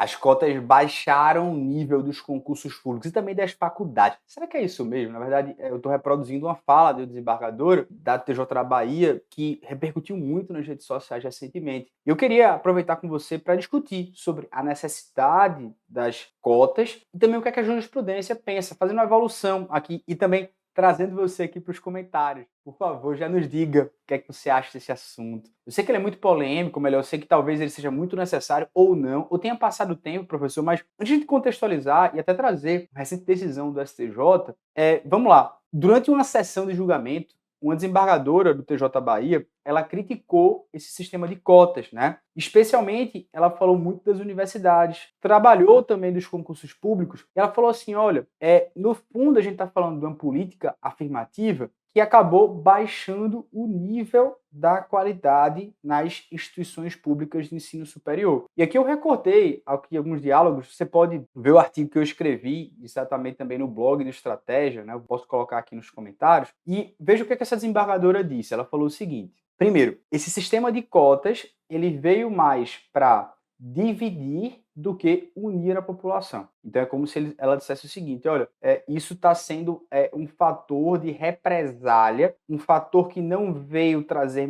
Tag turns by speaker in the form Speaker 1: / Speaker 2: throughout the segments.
Speaker 1: as cotas baixaram o nível dos concursos públicos e também das faculdades. Será que é isso mesmo? Na verdade, eu estou reproduzindo uma fala do desembargador da TJ da Bahia que repercutiu muito nas redes sociais recentemente. Eu queria aproveitar com você para discutir sobre a necessidade das cotas e também o que é que a jurisprudência pensa, fazendo uma evolução aqui e também trazendo você aqui para os comentários. Por favor, já nos diga o que é que você acha desse assunto. Eu sei que ele é muito polêmico, melhor, eu sei que talvez ele seja muito necessário ou não, ou tenha passado o tempo, professor, mas antes de contextualizar e até trazer a recente decisão do STJ, vamos lá. Durante uma sessão de julgamento, uma desembargadora do TJ Bahia, ela criticou esse sistema de cotas, né? Especialmente, ela falou muito das universidades, trabalhou também dos concursos públicos, e ela falou assim, olha, no fundo a gente está falando de uma política afirmativa que acabou baixando o nível da qualidade nas instituições públicas de ensino superior. E aqui eu recortei aqui alguns diálogos, você pode ver o artigo que eu escrevi, exatamente também no blog do Estratégia, né? Eu posso colocar aqui nos comentários, e veja o que essa desembargadora disse. Ela falou o seguinte, primeiro, esse sistema de cotas, ele veio mais para dividir do que unir a população. Então é como se ela dissesse o seguinte, olha, isso está sendo um fator de represália, um fator que não veio trazer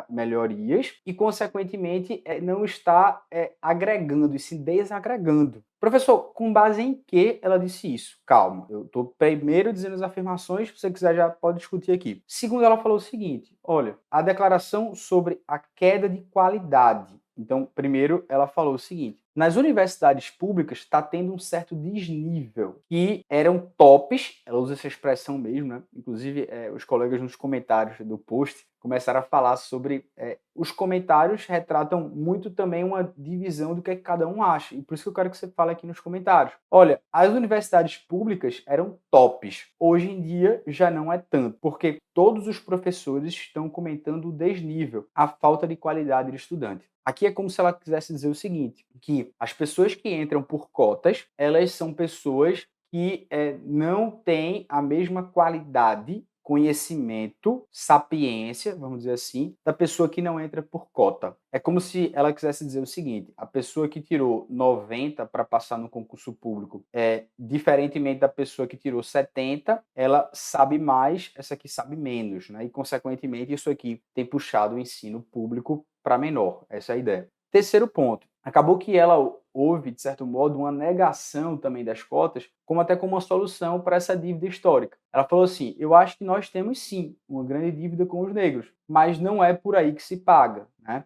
Speaker 1: melhorias e, consequentemente, não está agregando e se desagregando. Professor, com base em que ela disse isso? Calma, eu estou primeiro dizendo as afirmações, se você quiser já pode discutir aqui. Segundo, ela falou o seguinte, olha, a declaração sobre a queda de qualidade. Então, primeiro, ela falou o seguinte, nas universidades públicas está tendo um certo desnível, que eram tops, ela usa essa expressão mesmo, né? Inclusive os colegas nos comentários do post começaram a falar sobre... os comentários retratam muito também uma divisão do que cada um acha, e por isso que eu quero que você fale aqui nos comentários. Olha, as universidades públicas eram tops, hoje em dia já não é tanto, porque todos os professores estão comentando o desnível, a falta de qualidade do estudante. Aqui é como se ela quisesse dizer o seguinte, que as pessoas que entram por cotas, elas são pessoas que não têm a mesma qualidade, conhecimento, sapiência, vamos dizer assim, da pessoa que não entra por cota. É como se ela quisesse dizer o seguinte, a pessoa que tirou 90 para passar no concurso público, diferentemente da pessoa que tirou 70, ela sabe mais, essa aqui sabe menos, né? E, consequentemente, isso aqui tem puxado o ensino público para menor. Essa é a ideia. Terceiro ponto, acabou que ela houve, de certo modo, uma negação também das cotas, como até como uma solução para essa dívida histórica. Ela falou assim, eu acho que nós temos sim uma grande dívida com os negros, mas não é por aí que se paga, né?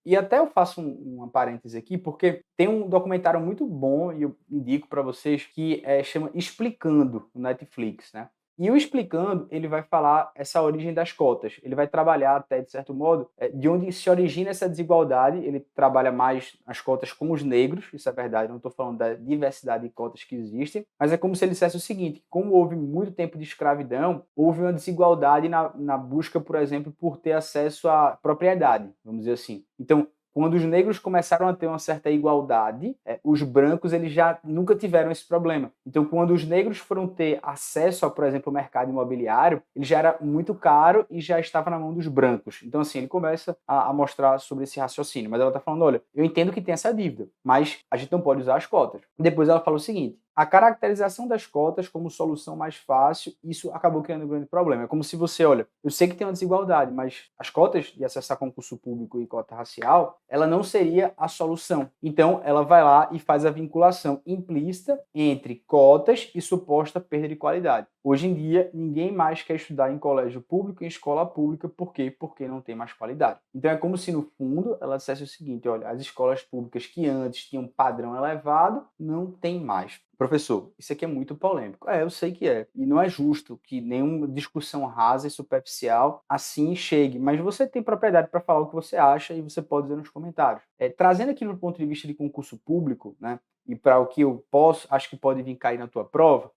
Speaker 1: E até eu faço uma parêntese aqui, porque tem um documentário muito bom, e eu indico para vocês, que chama Explicando, no Netflix, né? E o Explicando, ele vai falar essa origem das cotas. Ele vai trabalhar até, de certo modo, de onde se origina essa desigualdade. Ele trabalha mais as cotas com os negros, isso é verdade, não estou falando da diversidade de cotas que existem, mas é como se ele dissesse o seguinte, como houve muito tempo de escravidão, houve uma desigualdade na busca, por exemplo, por ter acesso à propriedade, vamos dizer assim. Então, quando os negros começaram a ter uma certa igualdade, os brancos eles já nunca tiveram esse problema. Então, quando os negros foram ter acesso a, por exemplo, o mercado imobiliário, ele já era muito caro e já estava na mão dos brancos. Então, assim, ele começa a mostrar sobre esse raciocínio. Mas ela está falando, olha, eu entendo que tem essa dívida, mas a gente não pode usar as cotas. Depois ela fala o seguinte, a caracterização das cotas como solução mais fácil, isso acabou criando um grande problema. É como se você, olha, eu sei que tem uma desigualdade, mas as cotas de acesso a concurso público e cota racial, ela não seria a solução. Então, ela vai lá e faz a vinculação implícita entre cotas e suposta perda de qualidade. Hoje em dia, ninguém mais quer estudar em colégio público, em escola pública, por quê? Porque não tem mais qualidade. Então, é como se, no fundo, ela dissesse o seguinte, olha, as escolas públicas que antes tinham um padrão elevado, não tem mais. Professor, isso aqui é muito polêmico. Eu sei que é. E não é justo que nenhuma discussão rasa e superficial assim chegue. Mas você tem propriedade para falar o que você acha e você pode dizer nos comentários. Trazendo aqui no ponto de vista de concurso público, né? E para o que eu acho que pode vir cair na tua prova,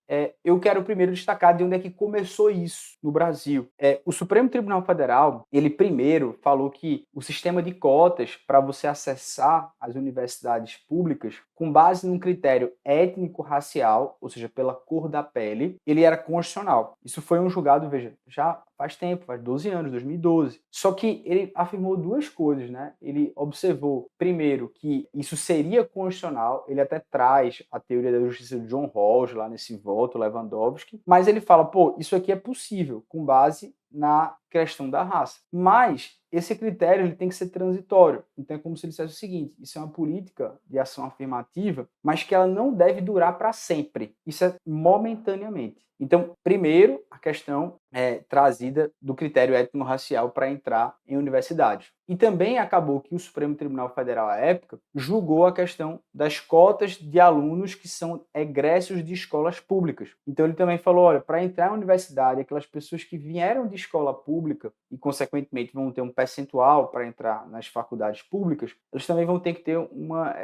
Speaker 1: eu quero primeiro destacar de onde é que começou isso no Brasil. O Supremo Tribunal Federal, ele primeiro falou que o sistema de cotas para você acessar as universidades públicas, com base num critério étnico-racial, ou seja, pela cor da pele, ele era constitucional. Isso foi um julgado, veja, já faz tempo, faz 12 anos, 2012. Só que ele afirmou duas coisas, né? Ele observou, primeiro, que isso seria constitucional, ele até traz a teoria da justiça de John Rawls lá nesse voto, Lewandowski, mas ele fala, pô, isso aqui é possível, com base na questão da raça. Mas esse critério ele tem que ser transitório. Então é como se ele dissesse o seguinte, isso é uma política de ação afirmativa, mas que ela não deve durar para sempre. Isso é momentaneamente. Então, primeiro, a questão trazida do critério étnico-racial para entrar em universidades. E também acabou que o Supremo Tribunal Federal, à época, julgou a questão das cotas de alunos que são egressos de escolas públicas. Então, ele também falou, olha, para entrar na universidade, aquelas pessoas que vieram de escola pública e, consequentemente, vão ter um percentual para entrar nas faculdades públicas, eles também vão ter que ter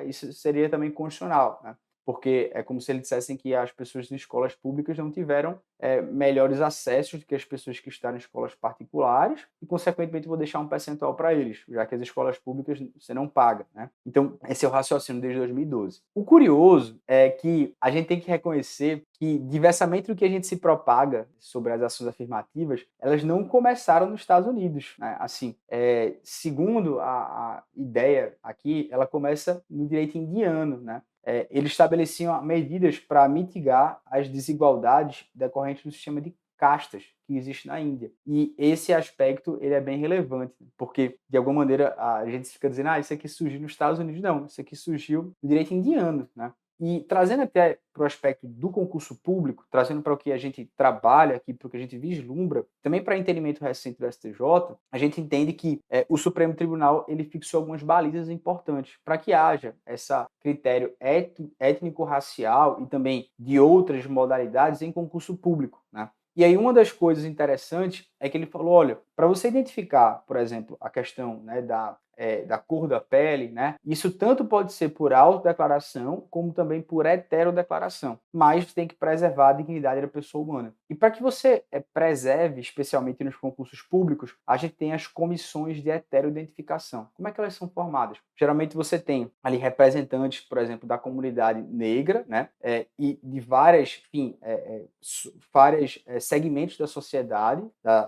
Speaker 1: isso seria também constitucional, né? Porque é como se eles dissessem que as pessoas de escolas públicas não tiveram melhores acessos do que as pessoas que estão em escolas particulares e, consequentemente, vou deixar um percentual para eles, já que as escolas públicas você não paga, né? Então, esse é o raciocínio desde 2012. O curioso é que a gente tem que reconhecer que, diversamente do que a gente se propaga sobre as ações afirmativas, elas não começaram nos Estados Unidos, né? Assim, segundo a ideia aqui, ela começa no direito indiano, né? Eles estabeleciam medidas para mitigar as desigualdades decorrentes do sistema de castas que existe na Índia. E esse aspecto ele é bem relevante, porque, de alguma maneira, a gente fica dizendo isso aqui surgiu nos Estados Unidos. Não, isso aqui surgiu no direito indiano, né? E trazendo até para o aspecto do concurso público, trazendo para o que a gente trabalha aqui, para o que a gente vislumbra, também para entendimento recente do STJ, a gente entende que o Supremo Tribunal ele fixou algumas balizas importantes para que haja esse critério étnico-racial e também de outras modalidades em concurso público, né? E aí uma das coisas interessantes é que ele falou, olha, para você identificar, por exemplo, a questão, né, da cor da pele, né, isso tanto pode ser por autodeclaração como também por heterodeclaração, mas tem que preservar a dignidade da pessoa humana. E para que você preserve, especialmente nos concursos públicos, a gente tem as comissões de heteroidentificação. Como é que elas são formadas? Geralmente você tem ali representantes, por exemplo, da comunidade negra, né, e de várias, enfim, vários segmentos da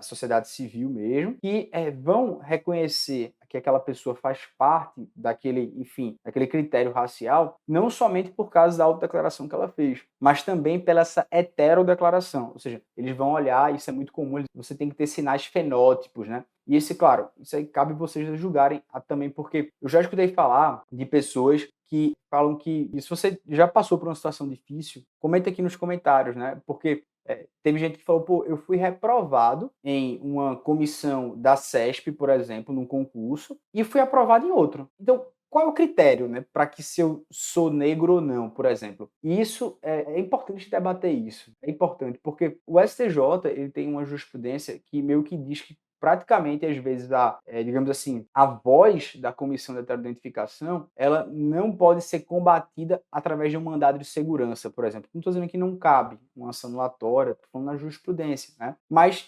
Speaker 1: sociedade civil mesmo, que vão reconhecer que aquela pessoa faz parte daquele, enfim, daquele critério racial, não somente por causa da autodeclaração que ela fez, mas também pela essa heterodeclaração. Ou seja, eles vão olhar, isso é muito comum, você tem que ter sinais fenótipos, né? E esse, claro, isso aí cabe vocês julgarem também, porque eu já escutei falar de pessoas que falam que, e se você já passou por uma situação difícil, comenta aqui nos comentários, né? Porque teve gente que falou, pô, eu fui reprovado em uma comissão da CESP, por exemplo, num concurso, e fui aprovado em outro. Então, qual é o critério, né, para que se eu sou negro ou não, por exemplo? E isso é importante debater isso. É importante, porque o STJ ele tem uma jurisprudência que meio que diz que praticamente, às vezes, digamos assim, a voz da comissão de heteroidentificação, ela não pode ser combatida através de um mandado de segurança, por exemplo. Não estou dizendo que não cabe uma ação anulatória, estou falando na jurisprudência, né? Mas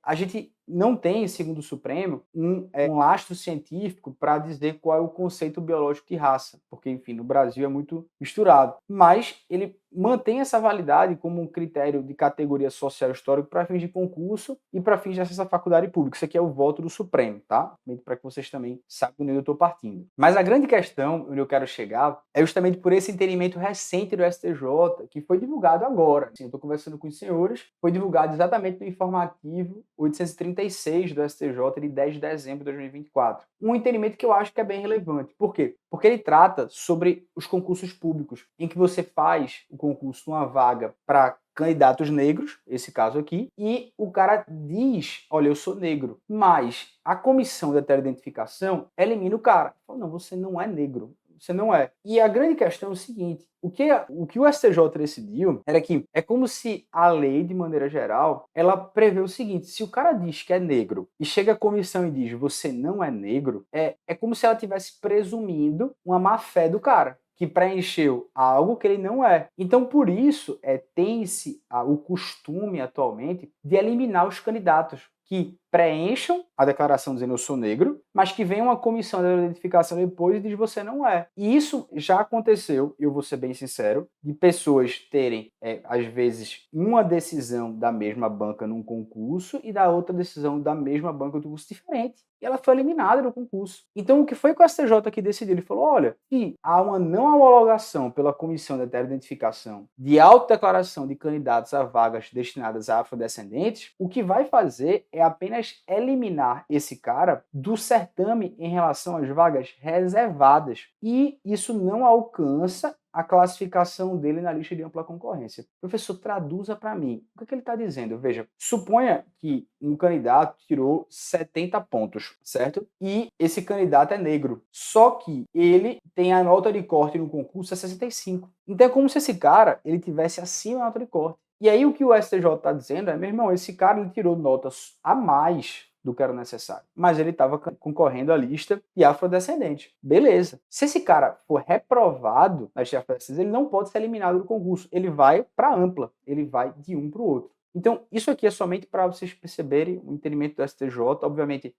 Speaker 1: a gente não tem, segundo o Supremo, um lastro científico para dizer qual é o conceito biológico de raça, porque, enfim, no Brasil é muito misturado. Mas ele mantém essa validade como um critério de categoria social histórico para fins de concurso e para fins de acesso à faculdade pública. Isso aqui é o voto do Supremo, tá? Para que vocês também saibam onde eu estou partindo. Mas a grande questão onde eu quero chegar é justamente por esse entendimento recente do STJ, que foi divulgado agora. Assim, eu estou conversando com os senhores, foi divulgado exatamente no informativo 836 do STJ de 10 de dezembro de 2024. Um entendimento que eu acho que é bem relevante. Por quê? Porque ele trata sobre os concursos públicos, em que você faz o concurso numa vaga para candidatos negros, esse caso aqui, e o cara diz, olha, eu sou negro, mas a comissão de heteroidentificação elimina o cara. Fala, não, você não é negro. Você não é. E a grande questão é o seguinte, o que o STJ decidiu era que é como se a lei, de maneira geral, ela prevê o seguinte, se o cara diz que é negro e chega a comissão e diz você não é negro, é como se ela estivesse presumindo uma má-fé do cara, que preencheu algo que ele não é. Então, por isso, tem-se o costume atualmente de eliminar os candidatos que preencham a declaração dizendo eu sou negro, mas que venha uma comissão de identificação depois e diz você não é. E isso já aconteceu, eu vou ser bem sincero, de pessoas terem, às vezes, uma decisão da mesma banca num concurso e da outra decisão da mesma banca do curso diferente. E ela foi eliminada do concurso. Então, o que foi que o STJ aqui decidiu? Ele falou, olha, se há uma não homologação pela Comissão de Identificação de autodeclaração de candidatos a vagas destinadas a afrodescendentes, o que vai fazer é apenas eliminar esse cara do certame em relação às vagas reservadas. E isso não alcança a classificação dele na lista de ampla concorrência. Professor, traduza para mim. O que ele está dizendo? Veja, suponha que um candidato tirou 70 pontos, certo? E esse candidato é negro. Só que ele tem a nota de corte no concurso a 65. Então é como se esse cara ele tivesse acima da nota de corte. E aí o que o STJ está dizendo é, meu irmão, esse cara ele tirou notas a mais do que era necessário. Mas ele estava concorrendo à lista de afrodescendente. Beleza. Se esse cara for reprovado na lista de afrodescendentes, ele não pode ser eliminado do concurso. Ele vai para ampla. Ele vai de um para o outro. Então, isso aqui é somente para vocês perceberem o entendimento do STJ. Obviamente,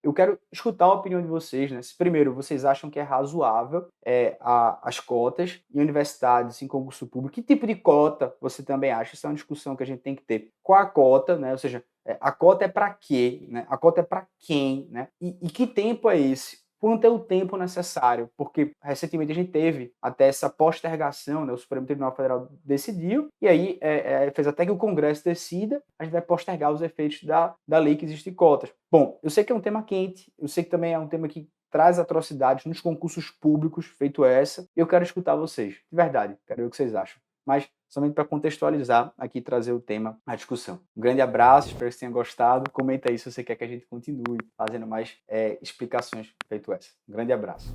Speaker 1: eu quero escutar a opinião de vocês, né? Se, primeiro, vocês acham que é razoável as cotas em universidades, em concurso público. Que tipo de cota você também acha? Isso é uma discussão que a gente tem que ter. Qual a cota, né? Ou seja, a cota é para quê? Né? A cota é para quem? Né? E que tempo é esse? Quanto é o tempo necessário? Porque recentemente a gente teve até essa postergação, né? O Supremo Tribunal Federal decidiu, e aí fez até que o Congresso decida, a gente vai postergar os efeitos da lei que existe de cotas. Bom, eu sei que é um tema quente, eu sei que também é um tema que traz atrocidades nos concursos públicos, feito essa, e eu quero escutar vocês, de verdade, quero ver o que vocês acham. Mas somente para contextualizar aqui e trazer o tema à discussão. Um grande abraço, espero que você tenha gostado. Comenta aí se você quer que a gente continue fazendo mais explicações feito essa. Um grande abraço.